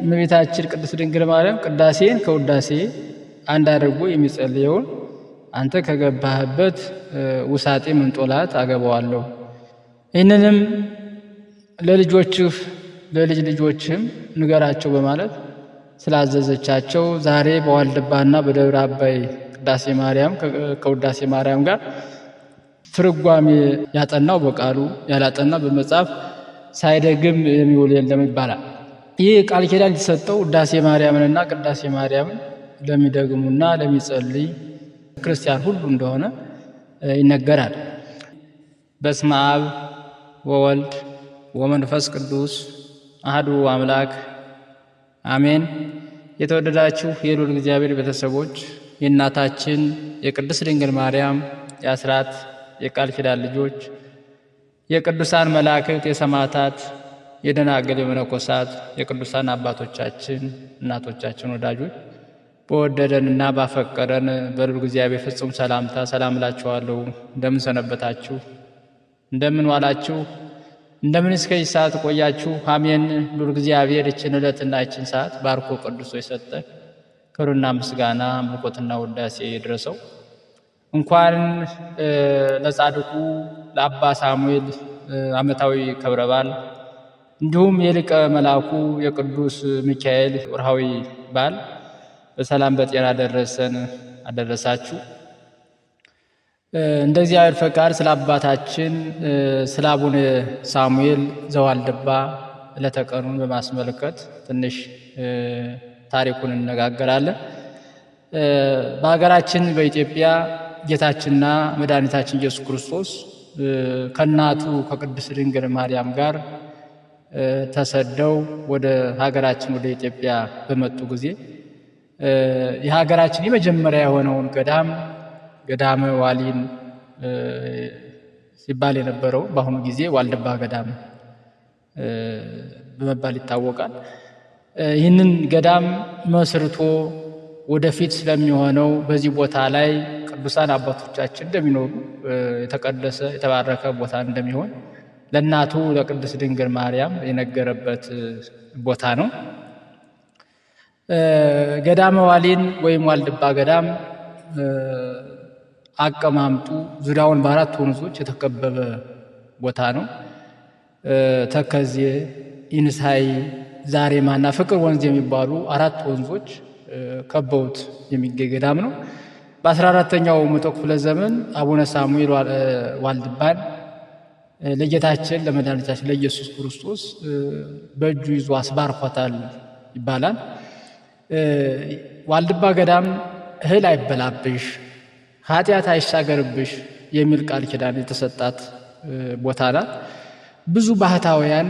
እመቤታችን ቅድስት ድንግል ማርያም ቅዳሴን ከውዳሴ አንድ አድርጎ የሚጸልየውን አንተ ከገባህበት ውሳጤ መንጦላት አገባዋለሁ፣ ይህንንም ለልጆችህ ለልጅ ልጆችም ንገራቸው በማለት ስላዘዘቻቸው ዛሬ በዋልድባና በደብረ አባይ ቅዳሴ ማርያም ከውዳሴ ማርያም ጋር ትርጓሜ ያጠናው በቃሉ ያላጠና በመጽሐፍ ሳይደግም የሚውል የለም ይባላል። ይህ ቃል ኪዳን የተሰጠው ውዳሴ ማርያምንና ቅዳሴ ማርያምን ለሚደግሙና ለሚጸልይ ክርስቲያን ሁሉ እንደሆነ ይነገራል። በስመ አብ ወወልድ ወመንፈስ ቅዱስ አሐዱ አምላክ አሜን። የተወደዳችሁ የልዑል እግዚአብሔር ቤተሰቦች የእናታችን የቅድስት ድንግል ማርያም የአስራት የቃል ኪዳን ልጆች የቅዱሳን መላእክት የሰማዕታት የደናግል የመነኮሳት የቅዱሳን አባቶቻችን እናቶቻችን ወዳጆች በወደደንና ባፈቀረን በልዑል እግዚአብሔር ፍጹም ሰላምታ ሰላም እላችኋለሁ። እንደምን ሰነበታችሁ? እንደምን ዋላችሁ? እንደምን እስከዚህ ሰዓት ቆያችሁ? አሜን። ልዑል እግዚአብሔር ይህችን ዕለትና ይህችን ሰዓት ባርኮ ቀድሶ የሰጠን ክብርና ምስጋና ምልኮትና ውዳሴ ይድረሰው። እንኳን ለጻድቁ ለአባ ሳሙኤል ዓመታዊ ክብረ በዓል እንዲሁም የሊቀ መልአኩ የቅዱስ ሚካኤል ወርሃዊ በዓል በሰላም በጤና ደረሰን አደረሳችሁ። እንደ እግዚአብሔር ፈቃድ ስለ አባታችን ስለ አቡነ ሳሙኤል ዘዋልድባ ዕለተ ቀኑን በማስመልከት ትንሽ ታሪኩን እንነጋገራለን። በሀገራችን በኢትዮጵያ ጌታችንና መድኃኒታችን ኢየሱስ ክርስቶስ ከእናቱ ከቅድስት ድንግል ማርያም ጋር ተሰደው ወደ ሀገራችን ወደ ኢትዮጵያ በመጡ ጊዜ የሀገራችን የመጀመሪያ የሆነውን ገዳመ ዋሊን ሲባል የነበረው በአሁኑ ጊዜ ዋልድባ ገዳም በመባል ይታወቃል። ይህንን ገዳም መስርቶ ወደፊት ስለሚሆነው በዚህ ቦታ ላይ ቅዱሳን አባቶቻችን እንደሚኖሩ የተቀደሰ የተባረከ ቦታ እንደሚሆን ለእናቱ ለቅድስት ድንግል ማርያም የነገረበት ቦታ ነው። ገዳመ ዋሊን ወይም ዋልድባ ገዳም አቀማምጡ ዙሪያውን በአራት ወንዞች የተከበበ ቦታ ነው። ተከዜ፣ ኢንሳይ፣ ዛሬማና ፍቅር ወንዝ የሚባሉ አራት ወንዞች ከበውት የሚገኝ ገዳም ነው። በ14ኛው መቶ ክፍለ ዘመን አቡነ ሳሙኤል ዋልድባን ለጌታችን ለመድኃኒታችን ለኢየሱስ ክርስቶስ በእጁ ይዞ አስባርኮታል ይባላል። ዋልድባ ገዳም እህል አይበላብሽ፣ ኃጢአት አይሻገርብሽ የሚል ቃል ኪዳን የተሰጣት ቦታ ናት። ብዙ ባህታውያን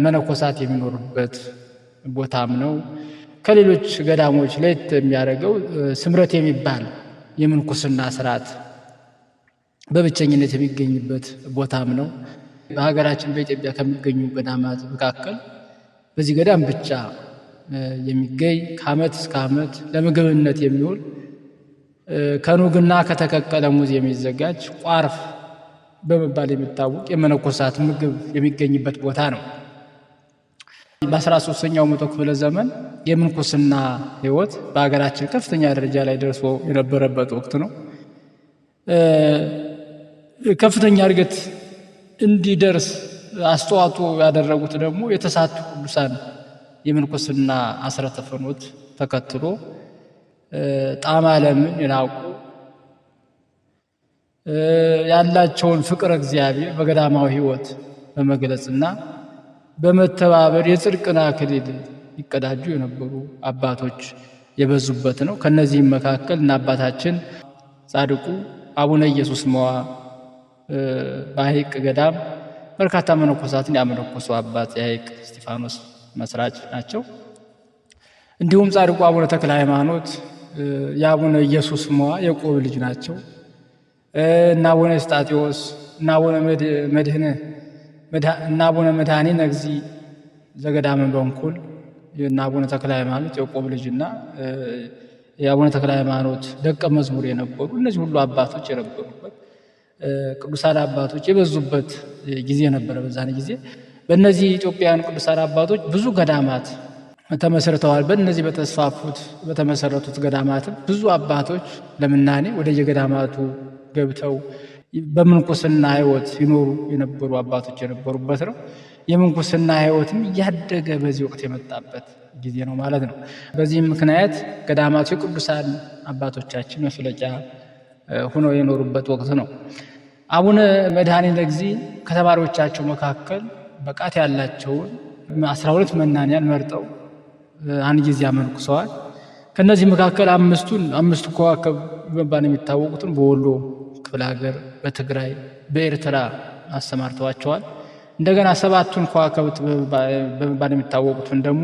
መነኮሳት የሚኖሩበት ቦታም ነው። ከሌሎች ገዳሞች ለየት የሚያደርገው ስምረት የሚባል የምንኩስና ስርዓት በብቸኝነት የሚገኝበት ቦታም ነው። በሀገራችን በኢትዮጵያ ከሚገኙ ገዳማት መካከል በዚህ ገዳም ብቻ የሚገኝ ከዓመት እስከ ዓመት ለምግብነት የሚውል ከኑግና ከተቀቀለ ሙዝ የሚዘጋጅ ቋርፍ በመባል የሚታወቅ የመነኮሳት ምግብ የሚገኝበት ቦታ ነው። በ13ኛው መቶ ክፍለ ዘመን የምንኩስና ሕይወት በሀገራችን ከፍተኛ ደረጃ ላይ ደርሶ የነበረበት ወቅት ነው። ከፍተኛ እድገት እንዲደርስ አስተዋጽኦ ያደረጉት ደግሞ የተሳቱ ቅዱሳን የምንኩስና አስረተ ፍኖት ተከትሎ ጣዕመ ዓለምን የናቁ ያላቸውን ፍቅረ እግዚአብሔር በገዳማዊ ሕይወት በመግለጽና በመተባበር የጽድቅን አክሊል ይቀዳጁ የነበሩ አባቶች የበዙበት ነው። ከነዚህም መካከል እና አባታችን ጻድቁ አቡነ ኢየሱስ ሞዐ በሐይቅ ገዳም በርካታ መነኮሳትን ያመነኮሱ አባት የሐይቅ እስጢፋኖስ መስራች ናቸው። እንዲሁም ጻድቁ አቡነ ተክለ ሃይማኖት የአቡነ ኢየሱስ ሞዐ የቆብ ልጅ ናቸው። እና አቡነ እስጣቴዎስ እና አቡነ መድኃኒነ እግዚእ ዘገዳመ በንኩል እና አቡነ ተክለ ሃይማኖት የቆብ ልጅና የአቡነ ተክለ ሃይማኖት ደቀ መዝሙር የነበሩ እነዚህ ሁሉ አባቶች የነበሩበት ቅዱሳን አባቶች የበዙበት ጊዜ ነበረ። በዛን ጊዜ በእነዚህ ኢትዮጵያውያን ቅዱሳን አባቶች ብዙ ገዳማት ተመስርተዋል። በእነዚህ በተስፋፉት በተመሰረቱት ገዳማትም ብዙ አባቶች ለምናኔ ወደ የገዳማቱ ገብተው በምንኩስና ሕይወት ሲኖሩ የነበሩ አባቶች የነበሩበት ነው። የምንኩስና ሕይወትም እያደገ በዚህ ወቅት የመጣበት ጊዜ ነው ማለት ነው። በዚህም ምክንያት ገዳማቱ የቅዱሳን አባቶቻችን መፍለቂያ ሆነው የኖሩበት ወቅት ነው። አቡነ መድኃኔ እግዚእ ከተማሪዎቻቸው መካከል ብቃት ያላቸውን 12 መናንያን መርጠው አንድ ጊዜ አመንኩሰዋል። ከነዚህ መካከል አምስቱ ከዋክብት በመባል የሚታወቁትን በወሎ ክፍለ ሀገር፣ በትግራይ፣ በኤርትራ አሰማርተዋቸዋል። እንደገና 7ቱን ከዋክብት በመባል የሚታወቁትን ደግሞ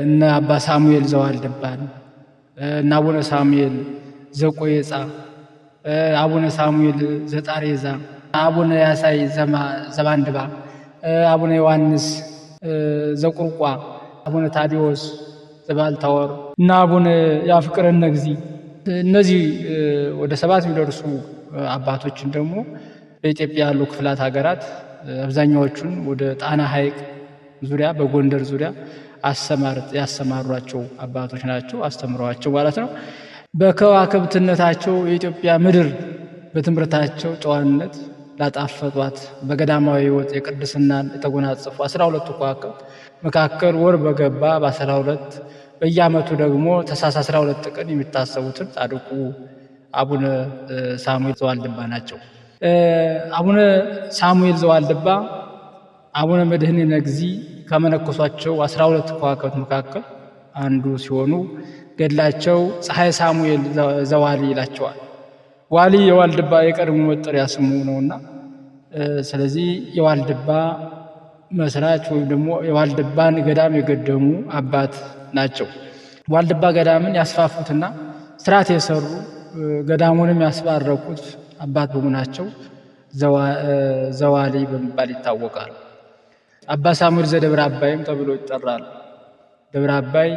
እነ አባ ሳሙኤል ዘዋልድባን፣ እነ አቡነ ሳሙኤል ዘቆየጻ፣ አቡነ ሳሙኤል ዘጣሬዛ፣ አቡነ ያሳይ ዘባንድባ፣ አቡነ ዮሐንስ ዘቁርቋ፣ አቡነ ታዲዎስ ዘባልታወር እና አቡነ ያፍቅረነ እግዚእ እነዚህ ወደ 7 የሚደርሱ አባቶችን ደግሞ በኢትዮጵያ ያሉ ክፍላት ሀገራት አብዛኛዎቹን ወደ ጣና ሐይቅ ዙሪያ በጎንደር ዙሪያ ያሰማሯቸው አባቶች ናቸው። አስተምረዋቸው ማለት ነው። በከዋክብትነታቸው የኢትዮጵያ ምድር በትምህርታቸው ጨዋነት ላጣፈጧት በገዳማዊ ሕይወት የቅድስናን የተጎናጸፉ 12ቱ ከዋክብት መካከል ወር በገባ በ12 በየዓመቱ ደግሞ ታኅሳስ 12 ቀን የሚታሰቡትን ጻድቁ አቡነ ሳሙኤል ዘዋልድባ ናቸው። አቡነ ሳሙኤል ዘዋልድባ አቡነ መድኃኔ እግዚእ ከመነኮሷቸው 12 ከዋክብት መካከል አንዱ ሲሆኑ ገድላቸው ፀሐይ ሳሙኤል ዘዋሊ ይላቸዋል። ዋሊ የዋልድባ የቀድሞ መጠሪያ ስሙ ነውና ስለዚህ የዋልድባ መስራች ወይም ደግሞ የዋልድባን ገዳም የገደሙ አባት ናቸው። ዋልድባ ገዳምን ያስፋፉትና ስርዓት የሰሩ ገዳሙንም ያስባረኩት አባት በመሆናቸው ዘዋሊ በመባል ይታወቃሉ። አባ ሳሙኤል ዘደብረ አባይም ተብሎ ይጠራሉ። ደብረ አባይ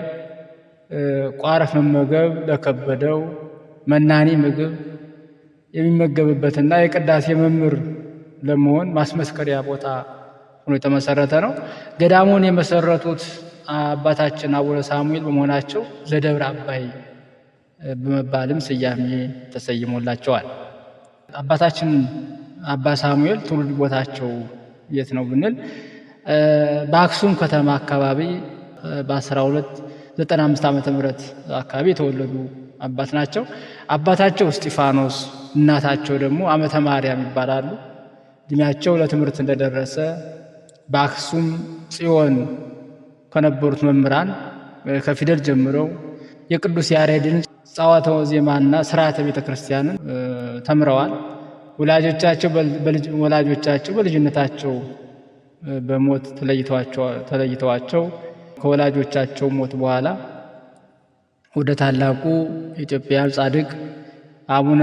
ቋረፍ መመገብ ለከበደው መናኒ ምግብ የሚመገብበትና የቅዳሴ መምህር ለመሆን ማስመስከሪያ ቦታ ሆኖ የተመሰረተ ነው። ገዳሙን የመሰረቱት አባታችን አቡነ ሳሙኤል በመሆናቸው ዘደብረ አባይ በመባልም ስያሜ ተሰይሞላቸዋል። አባታችን አባ ሳሙኤል ትውልድ ቦታቸው የት ነው ብንል በአክሱም ከተማ አካባቢ በ1295 ዓመተ ምህረት አካባቢ የተወለዱ አባት ናቸው። አባታቸው እስጢፋኖስ እናታቸው ደግሞ ዓመተ ማርያም ይባላሉ። እድሜያቸው ለትምህርት እንደደረሰ በአክሱም ጽዮን ከነበሩት መምህራን ከፊደል ጀምረው የቅዱስ ያሬድን ጸዋትወ ዜማና ስርዓተ ቤተ ክርስቲያንን ተምረዋል። ወላጆቻቸው በልጅነታቸው በሞት ተለይተዋቸው ከወላጆቻቸው ሞት በኋላ ወደ ታላቁ ኢትዮጵያ ጻድቅ አቡነ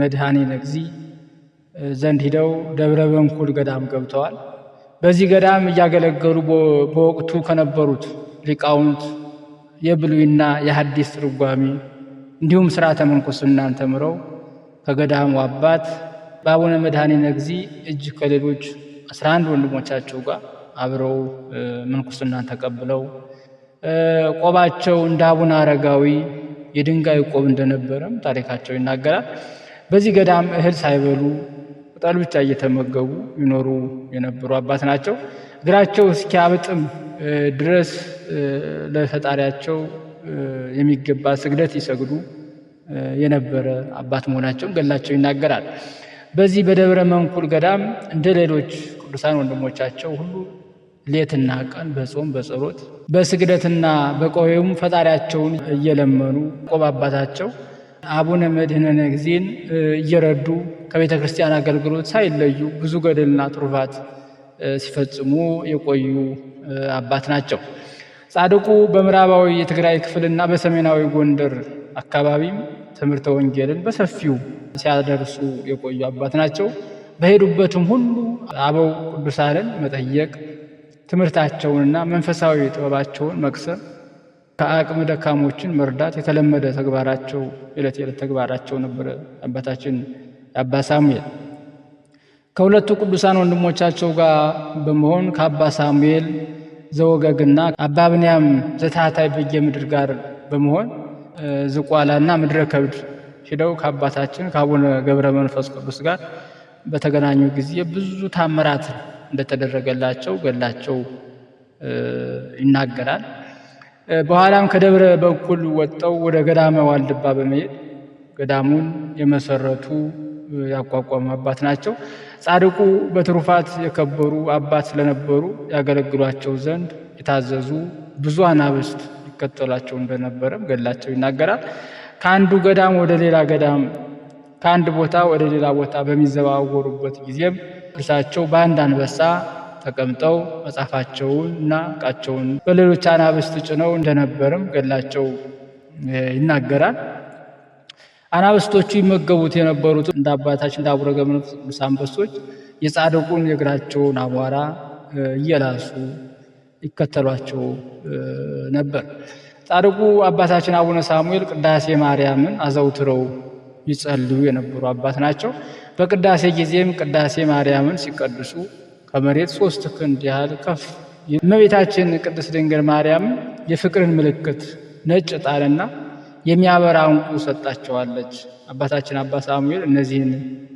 መድኃኔ እግዚእ ዘንድ ሂደው ደብረ በንኩል ገዳም ገብተዋል። በዚህ ገዳም እያገለገሉ በወቅቱ ከነበሩት ሊቃውንት የብሉይና የሐዲስ ትርጓሜ እንዲሁም ስርዓተ ምንኩስናን ተምረው ከገዳሙ አባት በአቡነ መድኃኔ እግዚእ እጅ ከሌሎች 11 ወንድሞቻቸው ጋር አብረው ምንኩስናን ተቀብለው ቆባቸው እንደ አቡነ አረጋዊ የድንጋይ ቆብ እንደነበረም ታሪካቸው ይናገራል። በዚህ ገዳም እህል ሳይበሉ ቅጠል ብቻ እየተመገቡ ይኖሩ የነበሩ አባት ናቸው። እግራቸው እስኪያብጥም ድረስ ለፈጣሪያቸው የሚገባ ስግደት ይሰግዱ የነበረ አባት መሆናቸውን ገድላቸው ይናገራል። በዚህ በደብረ መንኩል ገዳም እንደ ሌሎች ቅዱሳን ወንድሞቻቸው ሁሉ ሌትና ቀን በጾም በጸሎት በስግደትና በቆየም ፈጣሪያቸውን እየለመኑ ቆብ አባታቸው አቡነ መድኃኔ እግዚእን እየረዱ ከቤተ ክርስቲያን አገልግሎት ሳይለዩ ብዙ ገድልና ትሩፋት ሲፈጽሙ የቆዩ አባት ናቸው። ጻድቁ በምዕራባዊ የትግራይ ክፍልና በሰሜናዊ ጎንደር አካባቢም ትምህርተ ወንጌልን በሰፊው ሲያደርሱ የቆዩ አባት ናቸው። በሄዱበትም ሁሉ አበው ቅዱሳንን መጠየቅ፣ ትምህርታቸውንና መንፈሳዊ ጥበባቸውን መቅሰም፣ ከአቅመ ደካሞችን መርዳት የተለመደ ተግባራቸው የዕለት ተግባራቸው ነበር። አባታችን አባ ሳሙኤል ከሁለቱ ቅዱሳን ወንድሞቻቸው ጋር በመሆን ከአባ ሳሙኤል ዘወገግና አባ ብንያም ዘታህታይ በየምድር ጋር በመሆን ዝቋላና ምድረ ከብድ ሄደው ከአባታችን ከአቡነ ገብረ መንፈስ ቅዱስ ጋር በተገናኙ ጊዜ ብዙ ታምራት እንደተደረገላቸው ገድላቸው ይናገራል። በኋላም ከደብረ በኩል ወጥተው ወደ ገዳመ ዋልድባ በመሄድ ገዳሙን የመሰረቱ ያቋቋሙ አባት ናቸው። ጻድቁ በትሩፋት የከበሩ አባት ስለነበሩ ያገለግሏቸው ዘንድ የታዘዙ ብዙ አናብስት ይከተሏቸው እንደነበረም ገድላቸው ይናገራል። ከአንዱ ገዳም ወደ ሌላ ገዳም ከአንድ ቦታ ወደ ሌላ ቦታ በሚዘዋወሩበት ጊዜም እርሳቸው በአንድ አንበሳ ተቀምጠው መጽሐፋቸውን እና ዕቃቸውን በሌሎች አናብስት ጭነው እንደነበርም ገድላቸው ይናገራል። አናብስቶቹ ይመገቡት የነበሩት እንደ አባታችን እንደ አቡነ ገብረ መንፈስ ቅዱስ አንበሶች የጻድቁን የእግራቸውን አቧራ እየላሱ ይከተሏቸው ነበር። ጻድቁ አባታችን አቡነ ሳሙኤል ቅዳሴ ማርያምን አዘውትረው ይጸልዩ የነበሩ አባት ናቸው። በቅዳሴ ጊዜም ቅዳሴ ማርያምን ሲቀድሱ ከመሬት 3 ክንድ ያህል ከፍ እመቤታችን ቅድስት ድንግል ማርያም የፍቅርን ምልክት ነጭ ዕጣንና የሚያበራ ዕንቁ ሰጣቸዋለች። አባታችን አባ ሳሙኤል እነዚህን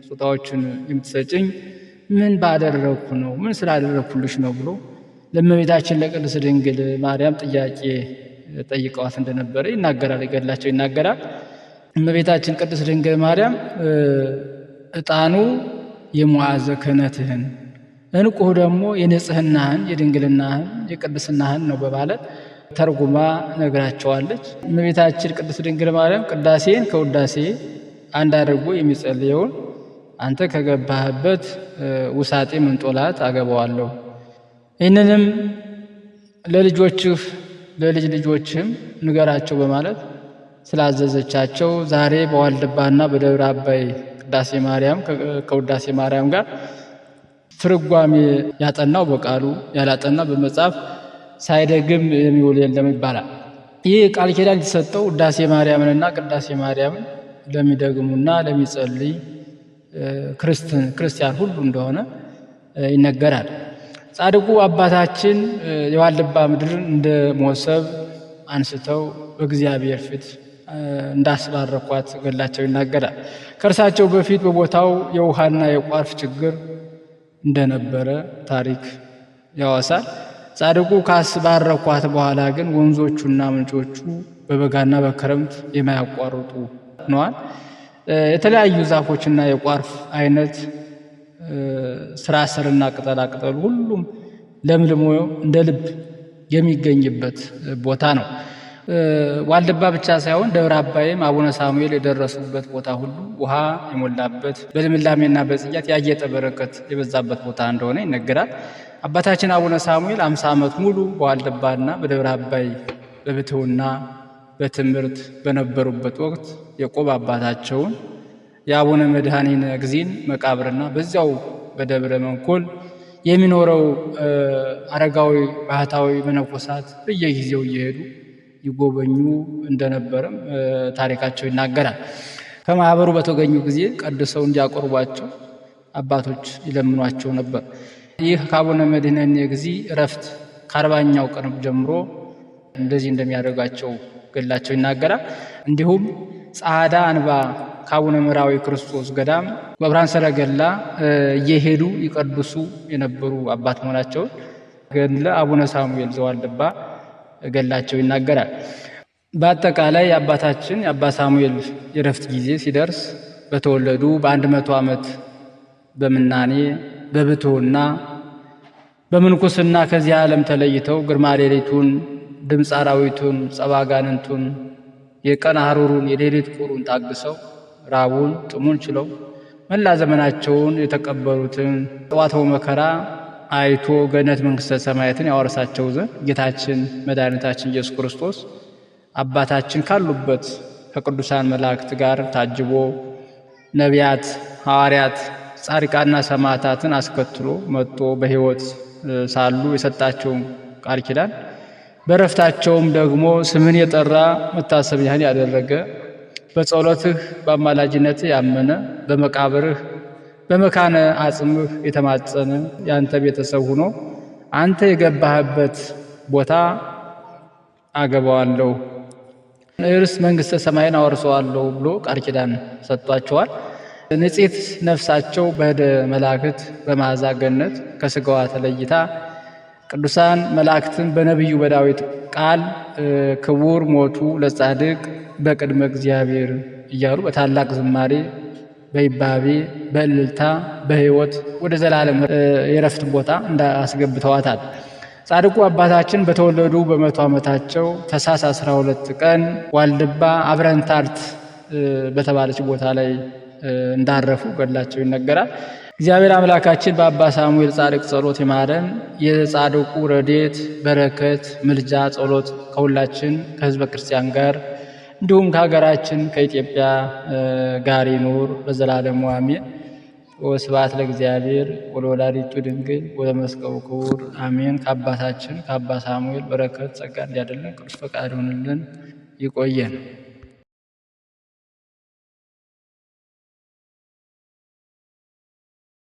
ስጦታዎችን የምትሰጭኝ ምን ባደረኩ ነው? ምን ስላደረኩልሽ ነው ብሎ ለእመቤታችን ለቅድስት ድንግል ማርያም ጥያቄ ጠይቀዋት እንደነበረ ይናገራል፣ ገድላቸው ይናገራል። እመቤታችን ቅድስት ድንግል ማርያም ዕጣኑ የሙዓዘ ክህነትህን፣ ዕንቁህ ደግሞ የንጽህናህን፣ የድንግልናህን፣ የቅድስናህን ነው በማለት ተርጉማ ነግራቸዋለች። እመቤታችን ቅድስት ድንግል ማርያም ቅዳሴን ከውዳሴ አንድ አድርጎ የሚጸልየውን አንተ ከገባህበት ውሳጤ መንጦላት አገባዋለሁ፣ ይህንንም ለልጆችህ ለልጅ ልጆችህም ንገራቸው በማለት ስላዘዘቻቸው ዛሬ በዋልድባና በደብረ አባይ ቅዳሴ ማርያም ከውዳሴ ማርያም ጋር ትርጓሜ ያጠናው በቃሉ ያላጠና በመጽሐፍ ሳይደግም የሚውል የለም ይባላል። ይህ ቃል ኪዳን የተሰጠው ውዳሴ ማርያምንና ቅዳሴ ማርያምን ለሚደግሙና ለሚጸልይ ክርስቲያን ሁሉ እንደሆነ ይነገራል። ጻድቁ አባታችን የዋልድባ ምድርን እንደ ሞሰብ አንስተው በእግዚአብሔር ፊት እንዳስባረኳት ገድላቸው ይናገራል። ከእርሳቸው በፊት በቦታው የውሃና የቋርፍ ችግር እንደነበረ ታሪክ ያወሳል። ጻድቁ ካስባረኳት በኋላ ግን ወንዞቹና ምንጮቹ በበጋና በክረምት የማያቋርጡ ሆነዋል። የተለያዩ ዛፎችና የቋርፍ አይነት ስራ ስርና ቅጠላ ቅጠሉ ሁሉም ለምልሞ እንደ ልብ የሚገኝበት ቦታ ነው። ዋልድባ ብቻ ሳይሆን ደብረ አባይም አቡነ ሳሙኤል የደረሱበት ቦታ ሁሉ ውሃ የሞላበት በልምላሜና በጽያት ያጌጠ በረከት የበዛበት ቦታ እንደሆነ ይነገራል። አባታችን አቡነ ሳሙኤል 50 ዓመት ሙሉ በዋልድባና በደብረ አባይ በብሕትውና በትምህርት በነበሩበት ወቅት የቆብ አባታቸውን የአቡነ መድኃኒነ እግዚእን መቃብርና በዚያው በደብረ መንኮል የሚኖረው አረጋዊ ባህታዊ መነኮሳት በየጊዜው እየሄዱ ይጎበኙ እንደነበረም ታሪካቸው ይናገራል። ከማህበሩ በተገኙ ጊዜ ቀድሰው እንዲያቆርቧቸው አባቶች ይለምኗቸው ነበር። ይህ ከአቡነ መድኃኒነ እግዚእ እረፍት ከ40ኛው ቀን ጀምሮ እንደዚህ እንደሚያደርጋቸው ገድላቸው ይናገራል። እንዲሁም ጻዕዳ አንባ ከአቡነ ምራዊ ክርስቶስ ገዳም በብርሃን ሰረገላ እየሄዱ ይቀድሱ የነበሩ አባት መሆናቸውን ገድለ አቡነ ሳሙኤል ዘዋልድባ ገድላቸው ይናገራል። በአጠቃላይ አባታችን የአባ ሳሙኤል የእረፍት ጊዜ ሲደርስ በተወለዱ በ100 ዓመት በምናኔ በብሕትውና በምንኩስና ከዚህ ዓለም ተለይተው ግርማ ሌሊቱን ድምፅ አራዊቱን ጸባጋንንቱን የቀን ሐሩሩን የሌሊት ቁሩን ታግሰው ራቡን ጥሙን ችለው መላ ዘመናቸውን የተቀበሉትን ጠዋተው መከራ አይቶ ገነት መንግሥተ ሰማያትን ያወርሳቸው ዘንድ ጌታችን መድኃኒታችን ኢየሱስ ክርስቶስ አባታችን ካሉበት ከቅዱሳን መላእክት ጋር ታጅቦ ነቢያት፣ ሐዋርያት፣ ጻድቃንና ሰማዕታትን አስከትሎ መጥቶ በሕይወት ሳሉ የሰጣቸው ቃል ኪዳን በረፍታቸውም ደግሞ ስምን የጠራ መታሰቢያን ያደረገ በጸሎትህ በአማላጅነትህ ያመነ በመቃብርህ በመካነ አጽምህ የተማጸነ ያንተ ቤተሰብ ሆኖ አንተ የገባህበት ቦታ አገባዋለሁ፣ እርስ መንግሥተ ሰማይን አወርሰዋለሁ ብሎ ቃል ኪዳን ሰጥቷቸዋል። ንጽሕት ነፍሳቸው በእደ መላእክት በመዓዛ ገነት ከሥጋዋ ተለይታ ቅዱሳን መላእክትን በነቢዩ በዳዊት ቃል ክቡር ሞቱ ለጻድቅ በቅድመ እግዚአብሔር እያሉ በታላቅ ዝማሬ በይባቤ በእልልታ በሕይወት ወደ ዘላለም የረፍት ቦታ እንዳስገብተዋታል። ጻድቁ አባታችን በተወለዱ በ100 ዓመታቸው ታኅሳስ 12 ቀን ዋልድባ አብረንታርት በተባለች ቦታ ላይ እንዳረፉ ገድላቸው ይነገራል። እግዚአብሔር አምላካችን በአባ ሳሙኤል ጻድቅ ጸሎት ይማረን። የጻድቁ ረድኤት በረከት ምልጃ ጸሎት ከሁላችን ከሕዝበ ክርስቲያን ጋር እንዲሁም ከሀገራችን ከኢትዮጵያ ጋር ይኑር ለዘላለሙ አሜን። ወስብሐት ለእግዚአብሔር ወለወላዲቱ ድንግል ወለመስቀሉ ክቡር አሜን። ከአባታችን ከአባ ሳሙኤል በረከት ጸጋ እንዲያደለን ቅዱስ ፈቃድ ይሁንልን። ይቆየን።